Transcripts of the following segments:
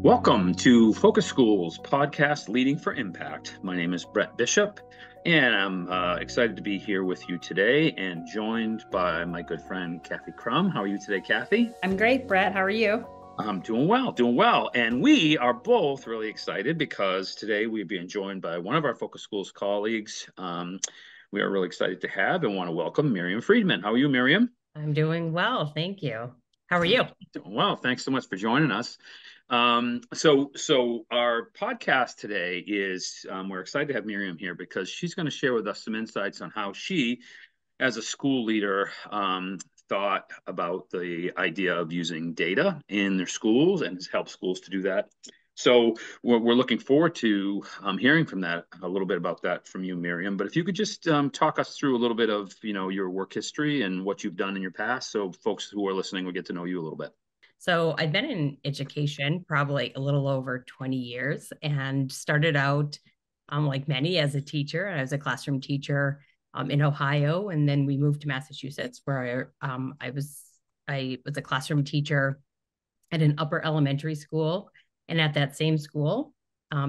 Welcome to Focus Schools podcast Leading for Impact. My name is Brett Bishop, and I'm excited to be here with you today and joined by my good friend, Kathy Crum. How are you today, Kathy? I'm great, Brett. How are you? I'm doing well, doing well. And we are both really excited because today we're being joined by one of our Focus Schools colleagues. We are really excited to have and want to welcome Miriam Friedman. How are you, Miriam? I'm doing well. Thank you. How are you? Doing well. Thanks so much for joining us. So our podcast today is we're excited to have Miriam here because she's going to share with us some insights on how she, as a school leader, thought about the idea of using data in their schools and has helped schools to do that. So we're looking forward to hearing from that a little bit about that from you, Miriam. But if you could just talk us through a little bit of your work history and what you've done in your past, so folks who are listening will get to know you a little bit. So I've been in education probably a little over 20 years and started out like many as a teacher. I was a classroom teacher in Ohio, and then we moved to Massachusetts where I was a classroom teacher at an upper elementary school, and at that same school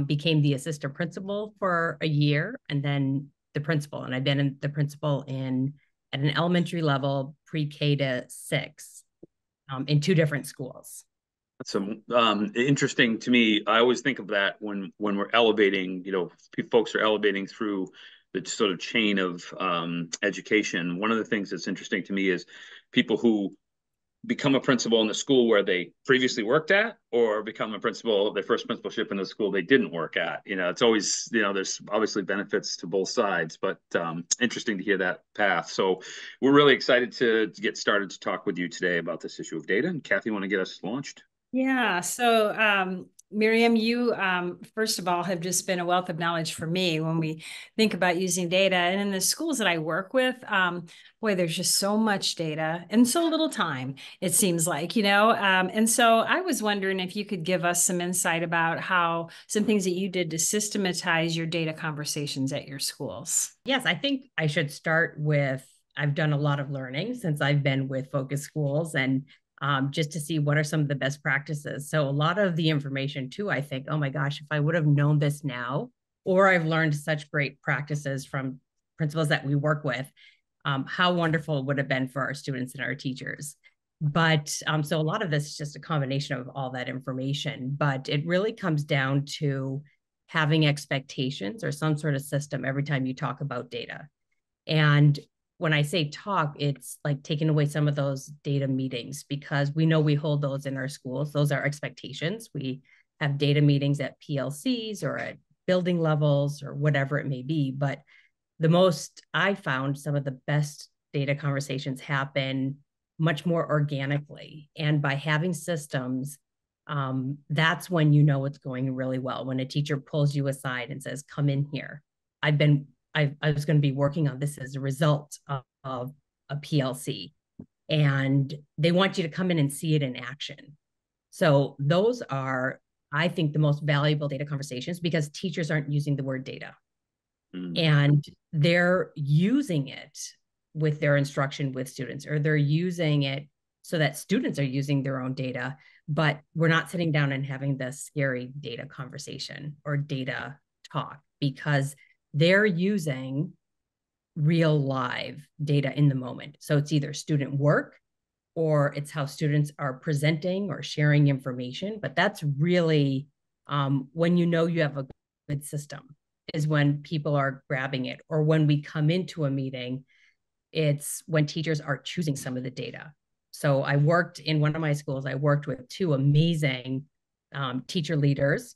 became the assistant principal for a year and then the principal. And I've been the principal at an elementary level, pre-K to 6, in 2 different schools. That's interesting to me. I always think of that when we're elevating, folks are elevating through the sort of chain of education. One of the things that's interesting to me is people who become a principal in the school where they previously worked at, or become a principal, their first principalship in the school they didn't work at. It's always, there's obviously benefits to both sides, but interesting to hear that path. So we're really excited to get started to talk with you today about this issue of data. And Kathy, want to get us launched? Yeah. So, Miriam, you, first of all, have just been a wealth of knowledge for me when we think about using data. And in the schools that I work with, boy, there's just so much data and so little time, it seems like, and so I was wondering if you could give us some insight about how some things that you did to systematize your data conversations at your schools. Yes, I think I should start with, I've done a lot of learning since I've been with Focus Schools, and just to see what are some of the best practices. So a lot of the information too, I think, oh my gosh, if I would have known this now, or I've learned such great practices from principals that we work with, how wonderful it would have been for our students and our teachers. But so a lot of this is just a combination of all that information, but it really comes down to having expectations or some sort of system every time you talk about data. And when I say talk, it's like taking away some of those data meetings, because we know we hold those in our schools. Those are expectations. We have data meetings at PLCs or at building levels or whatever it may be. But I found some of the best data conversations happen much more organically. And by having systems, that's when you know it's going really well. When a teacher pulls you aside and says, come in here. I was going to be working on this as a result of a PLC, and they want you to come in and see it in action. So those are, I think, the most valuable data conversations, because teachers aren't using the word data, and they're using it with their instruction with students, or they're using it so that students are using their own data, but we're not sitting down and having the scary data conversation or data talk, because they're using real live data in the moment. So it's either student work or it's how students are presenting or sharing information. But that's really when you have a good system, is when people are grabbing it, or when we come into a meeting, it's when teachers are choosing some of the data. So I worked in one of my schools, I worked with 2 amazing teacher leaders,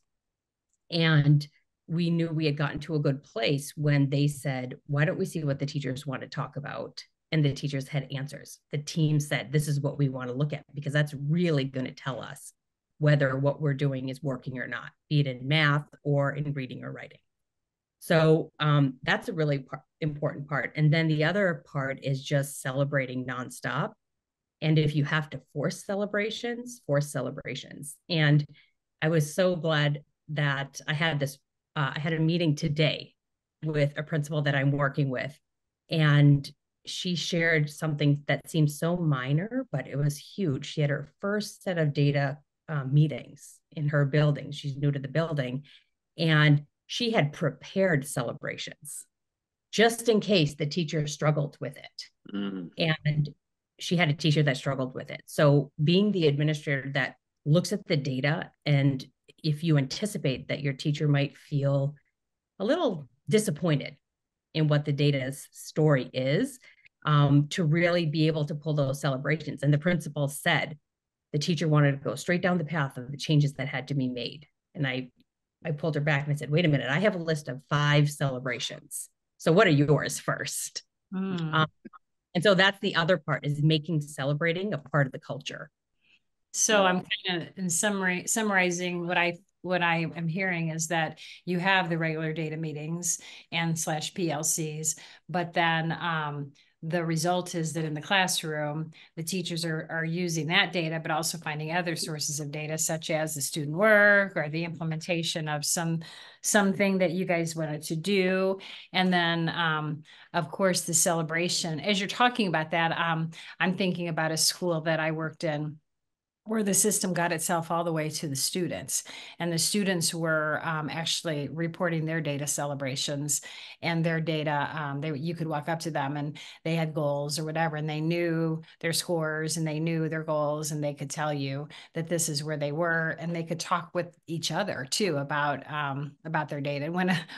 and we knew we had gotten to a good place when they said, why don't we see what the teachers want to talk about? And the teachers had answers. The team said, this is what we want to look at, because that's really going to tell us whether what we're doing is working or not, be it in math or in reading or writing. So that's a really important part. And then the other part is just celebrating nonstop. And if you have to force celebrations. And I was so glad that I had a meeting today with a principal that I'm working with, and she shared something that seemed so minor, but it was huge. She had her first set of data meetings in her building. She's new to the building, and she had prepared celebrations just in case the teacher struggled with it. And she had a teacher that struggled with it. So being the administrator that looks at the data, and if you anticipate that your teacher might feel a little disappointed in what the data's story is, to really be able to pull those celebrations. And the principal said the teacher wanted to go straight down the path of the changes that had to be made. And I pulled her back and I said, wait a minute, I have a list of 5 celebrations. So what are yours first? And so that's the other part, is making celebrating a part of the culture. So I'm kind of in summarizing what I am hearing is that you have the regular data meetings and /PLCs, but then the result is that in the classroom, the teachers are using that data, but also finding other sources of data, such as the student work or the implementation of something that you guys wanted to do. And then, of course, the celebration. As you're talking about that, I'm thinking about a school that I worked in, where the system got itself all the way to the students, and the students were actually reporting their data celebrations and their data. You could walk up to them and they had goals or whatever, and they knew their scores and they knew their goals, and they could tell you that this is where they were, and they could talk with each other too about their data. And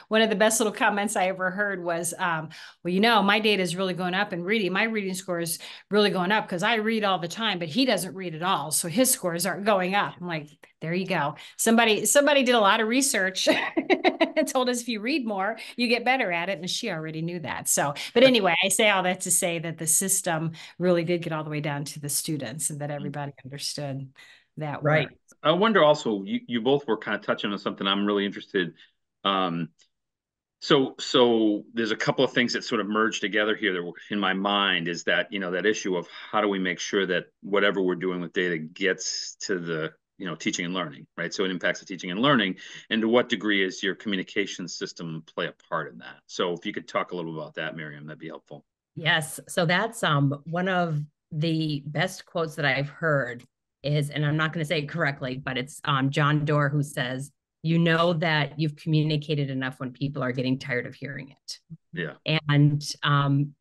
one of the best little comments I ever heard was, well, you know, my data is really going up in reading. My reading score is really going up because I read all the time, but he doesn't read at all, so his scores aren't going up. I'm like, there you go. Somebody did a lot of research and told us if you read more, you get better at it. And she already knew that. So, but anyway, I say all that to say that the system really did get all the way down to the students, and that everybody understood that. Right. Work. I wonder also, you both were kind of touching on something I'm really interested. So there's a couple of things that sort of merge together here that were in my mind, is that, that issue of how do we make sure that whatever we're doing with data gets to the, teaching and learning, right? So it impacts the teaching and learning, and to what degree is your communication system play a part in that? So if you could talk a little about that, Miriam, that'd be helpful. Yes. So that's one of the best quotes that I've heard is, and I'm not going to say it correctly, but it's John Doerr, who says, you know that you've communicated enough when people are getting tired of hearing it. Yeah. And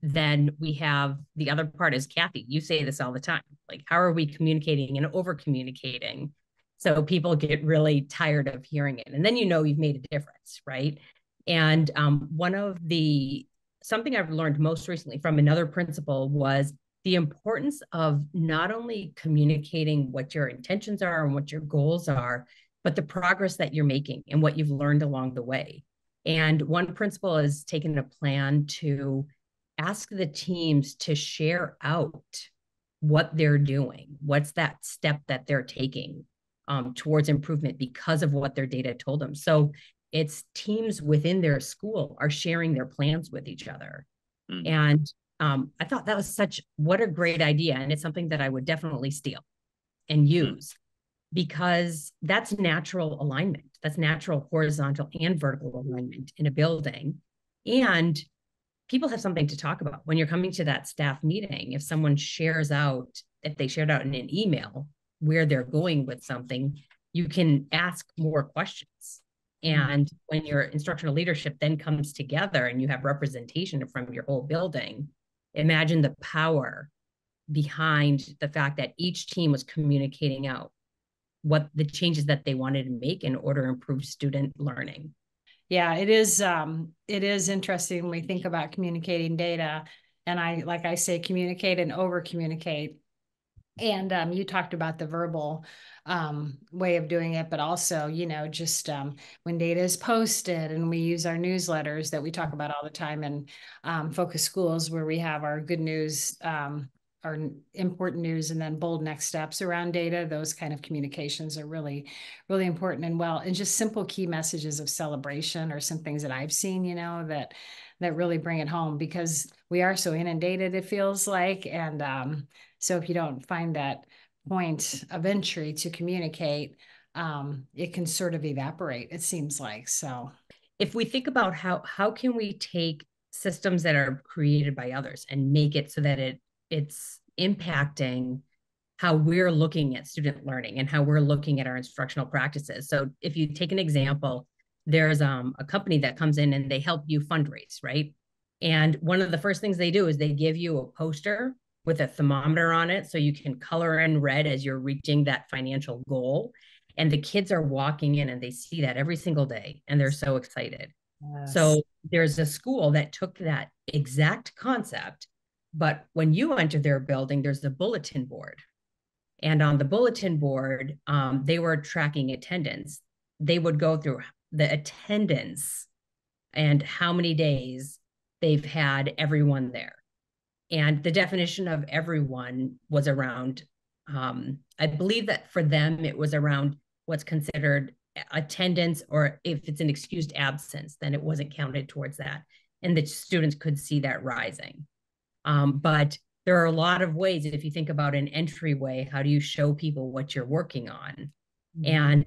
then we have the other part is, Kathy, you say this all the time, like, how are we communicating and over communicating so people get really tired of hearing it? And then you've made a difference, right? And something I've learned most recently from another principal was the importance of not only communicating what your intentions are and what your goals are, but the progress that you're making and what you've learned along the way. And one principal has taken a plan to ask the teams to share out what they're doing. What's that step that they're taking towards improvement because of what their data told them. So it's teams within their school are sharing their plans with each other. And I thought that was what a great idea. And it's something that I would definitely steal and use. Because that's natural alignment. That's natural horizontal and vertical alignment in a building. And people have something to talk about. When you're coming to that staff meeting, if they shared out in an email where they're going with something, you can ask more questions. And when your instructional leadership then comes together and you have representation from your whole building, imagine the power behind the fact that each team was communicating out what the changes that they wanted to make in order to improve student learning. Yeah, it is interesting when we think about communicating data, and like I say, communicate and over communicate. And you talked about the verbal way of doing it, but also, just when data is posted, and we use our newsletters that we talk about all the time, and Focus Schools, where we have our good news, our important news, and then bold next steps around data. Those kind of communications are really, really important. And just simple key messages of celebration are some things that I've seen, that really bring it home, because we are so inundated, it feels like. And so if you don't find that point of entry to communicate, it can sort of evaporate, it seems like. So if we think about how can we take systems that are created by others and make it so that it's impacting how we're looking at student learning and how we're looking at our instructional practices. So if you take an example, there's a company that comes in and they help you fundraise, right? And one of the first things they do is they give you a poster with a thermometer on it so you can color in red as you're reaching that financial goal. And the kids are walking in and they see that every single day and they're so excited. Yes. So there's a school that took that exact concept, but when you enter their building, there's a bulletin board. And on the bulletin board, they were tracking attendance. They would go through the attendance and how many days they've had everyone there. And the definition of everyone was around, I believe that for them, it was around what's considered attendance, or if it's an excused absence, then it wasn't counted towards that. And the students could see that rising. But there are a lot of ways, if you think about an entryway, how do you show people what you're working on? And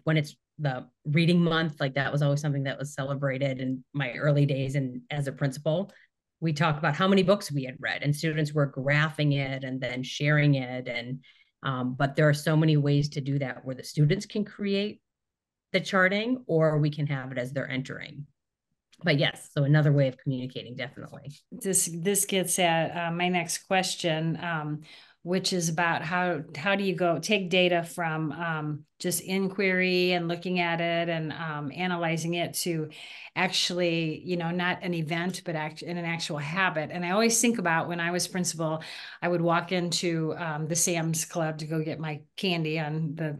when it's the reading month, like that was always something that was celebrated in my early days. And as a principal, we talked about how many books we had read, and students were graphing it and then sharing it. And but there are so many ways to do that where the students can create the charting, or we can have it as they're entering. But yes, so another way of communicating, definitely. This gets at my next question, which is about how do you go take data from just inquiry and looking at it and analyzing it to actually, you know, not an event, but in an actual habit. And I always think about when I was principal, I would walk into the Sam's Club to go get my candy on the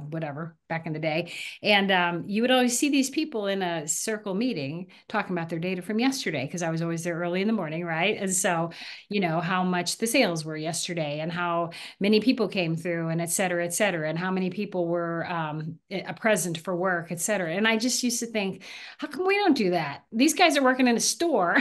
whatever back in the day. And you would always see these people in a circle meeting talking about their data from yesterday, because I was always there early in the morning, right? And so, you know, how much the sales were yesterday and how many people came through and et cetera, and how many people were present for work, et cetera. And I just used to think, how come we don't do that? These guys are working in a store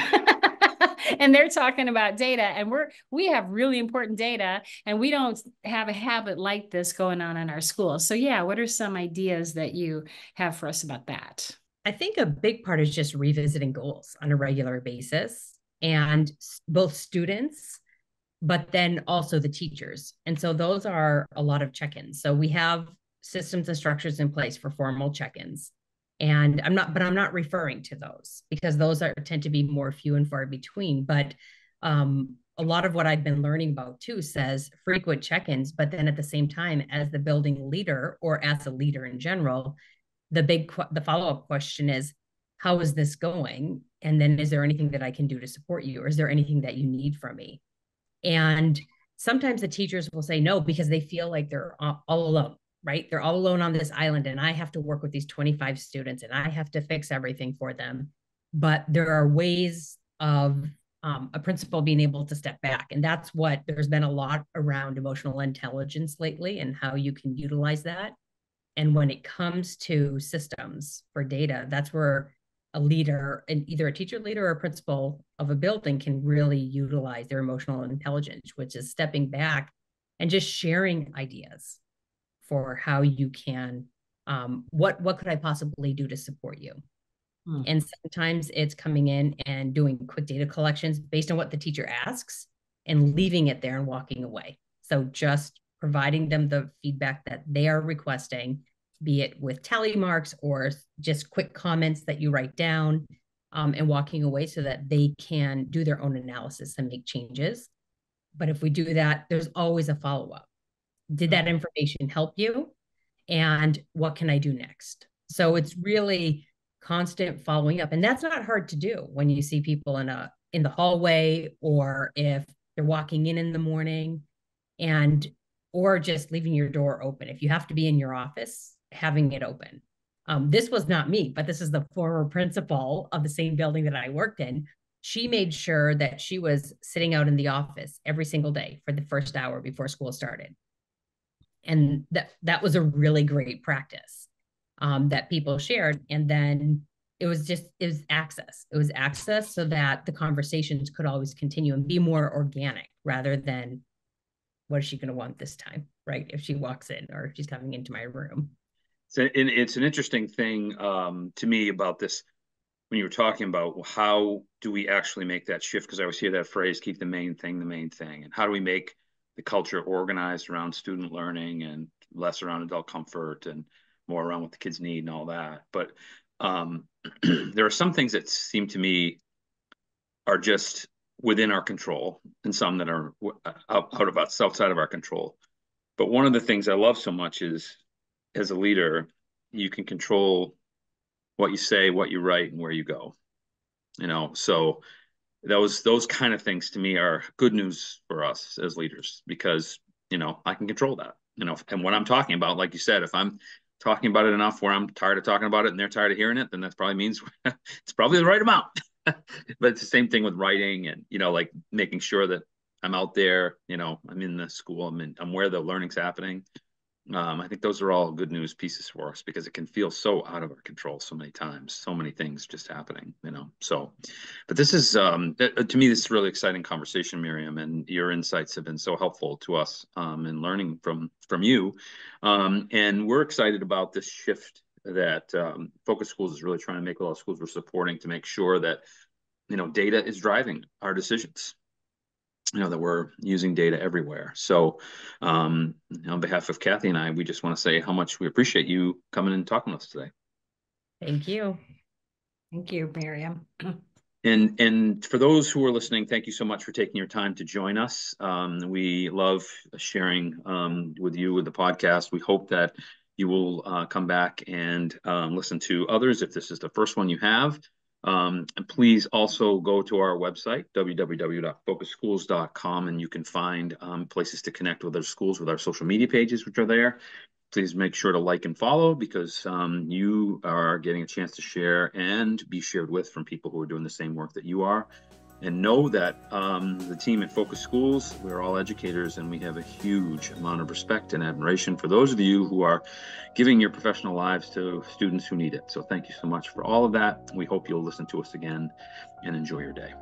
and they're talking about data, and we have really important data, and we don't have a habit like this going on in our schools. So yeah, what are some ideas that you have for us about that? I think a big part is just revisiting goals on a regular basis, and both students, but then also the teachers. And so those are a lot of check-ins. So we have systems and structures in place for formal check-ins. And I'm not referring to those, because those tend to be more few and far between. But a lot of what I've been learning about too says frequent check-ins, but then at the same time, as the building leader or as a leader in general, the follow-up question is, how is this going? And then, is there anything that I can do to support you? Or is there anything that you need from me? And sometimes the teachers will say no, because they feel like they're all alone, right? They're all alone on this island, and I have to work with these 25 students and I have to fix everything for them. But there are ways of a principal being able to step back. And that's what there's been a lot around emotional intelligence lately and how you can utilize that. And when it comes to systems for data, that's where a leader, and either a teacher leader or a principal of a building, can really utilize their emotional intelligence, which is stepping back and just sharing ideas for how you can, what could I possibly do to support you? And sometimes it's coming in and doing quick data collections based on what the teacher asks and leaving it there and walking away. So just providing them the feedback that they are requesting, be it with tally marks or just quick comments that you write down, and walking away so that they can do their own analysis and make changes. But if we do that, there's always a follow-up. Did that information help you? And what can I do next? So it's really constant following up. And that's not hard to do when you see people in the hallway, or if they're walking in the morning, or just leaving your door open. If you have to be in your office, having it open. This was not me, but this is the former principal of the same building that I worked in. She made sure that she was sitting out in the office every single day for the first hour before school started. And that was a really great practice that people shared. And then it was access. It was access so that the conversations could always continue and be more organic, rather than, what is she going to want this time, right? If she walks in, or if she's coming into my room. So it's an interesting thing to me about this, when you were talking about, well, how do we actually make that shift? Because I always hear that phrase, keep the main thing the main thing. And how do we make the culture organized around student learning and less around adult comfort and more around what the kids need and all that. But there are some things that seem to me are just within our control and some that are out of us, outside of our control. But one of the things I love so much is, as a leader, you can control what you say, what you write, and where you go. So those kind of things to me are good news for us as leaders, because I can control that. And what I'm talking about, like you said, if I'm talking about it enough where I'm tired of talking about it and they're tired of hearing it, then that probably means it's probably the right amount. But it's the same thing with writing and like making sure that I'm out there, I'm in the school, I'm where the learning's happening. I think those are all good news pieces for us, because it can feel so out of our control so many times, so many things just happening, so. But this is to me, this is a really exciting conversation, Miriam, and your insights have been so helpful to us in learning from you, and we're excited about this shift that Focus Schools is really trying to make. A lot of schools we're supporting to make sure that data is driving our decisions, that we're using data everywhere. So on behalf of Kathy and I, we just want to say how much we appreciate you coming and talking to us today. Thank you. Thank you, Miriam. And for those who are listening, thank you so much for taking your time to join us. We love sharing with you with the podcast. We hope that you will come back and listen to others if this is the first one you have. And please also go to our website, www.focusschools.com, and you can find places to connect with other schools with our social media pages, which are there. Please make sure to like and follow, because you are getting a chance to share and be shared with from people who are doing the same work that you are. And know that the team at Focus Schools, we're all educators, and we have a huge amount of respect and admiration for those of you who are giving your professional lives to students who need it. So thank you so much for all of that. We hope you'll listen to us again and enjoy your day.